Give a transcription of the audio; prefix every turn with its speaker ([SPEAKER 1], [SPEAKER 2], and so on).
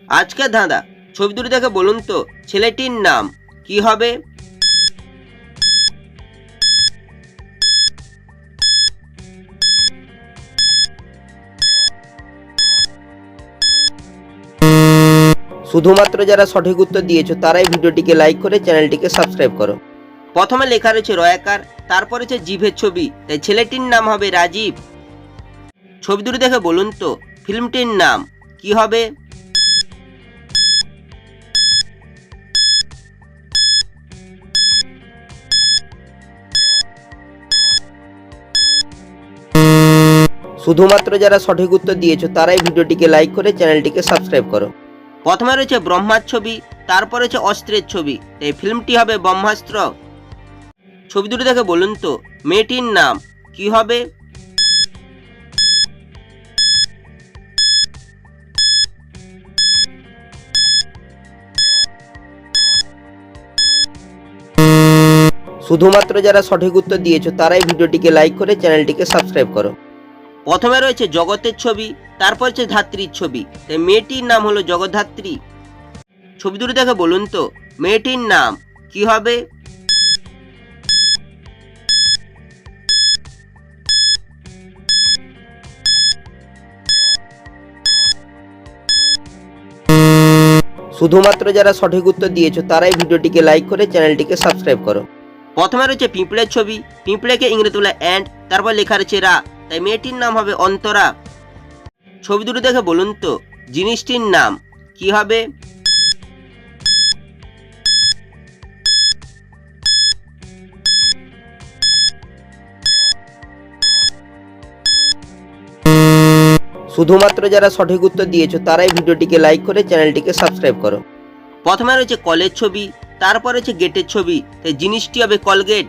[SPEAKER 1] আজকে ধাঁধা, ছবি দুটো দেখে বলুন তো ছেলেটির নাম কি হবে? শুধুমাত্র যারা সঠিক উত্তর দিয়েছো তারাই ভিডিওটিকে লাইক করে চ্যানেলটিকে সাবস্ক্রাইব করো। প্রথমে লেখা রয়েছে রয়াকার, তারপর রয়েছে জিভের ছবি, তাই ছেলেটির নাম হবে রাজীব। ছবি দুটো দেখে বলুন তো ফিল্মটির নাম কি হবে? শুধুমাত্র যারা সঠিক উত্তর দিয়েছো তারাই ভিডিওটিকে লাইক করে চ্যানেলটিকে সাবস্ক্রাইব করো। প্রথমে রয়েছে ব্রহ্মার ছবি, তারপর রয়েছে অস্ত্রের ছবি, এই ফিল্মটি হবে ব্রহ্মাস্ত্র। ছবি দুটো দেখে বলুন তো মেয়েটির নাম কি হবে? শুধুমাত্র যারা সঠিক উত্তর দিয়েছো তারাই ভিডিওটিকে লাইক করে চ্যানেলটিকে সাবস্ক্রাইব করো। প্রথমে রয়েছে জগতের ছবি, তারপর হচ্ছে ধাত্রীর ছবি, তাই মেয়েটির নাম হলো জগদ্ধাত্রী। ছবি দুটো দেখে বলুন তো মেয়েটির নাম কি হবে? শুধুমাত্র যারা সঠিক উত্তর দিয়েছো তারাই ভিডিওটিকে লাইক করে চ্যানেলটিকে সাবস্ক্রাইব করো। প্রথমে রয়েছে পিঁপড়ের ছবি, পিঁপড়েকে ইংরেজি বলে অ্যান্ড, তারপর লেখা রয়েছে রা, তাই মেয়েটির নাম হবে অন্তরা। ছবি দুটো দেখে বলুন তো জিনিসটির নাম কি হবে? শুধুমাত্র যারা সঠিক উত্তর দিয়েছো তারাই ভিডিওটিকে লাইক করে চ্যানেলটিকে সাবস্ক্রাইব করো। প্রথমে রয়েছে কলের ছবি, তারপর রয়েছে গেটের ছবি, তাই জিনিসটি হবে কলগেট।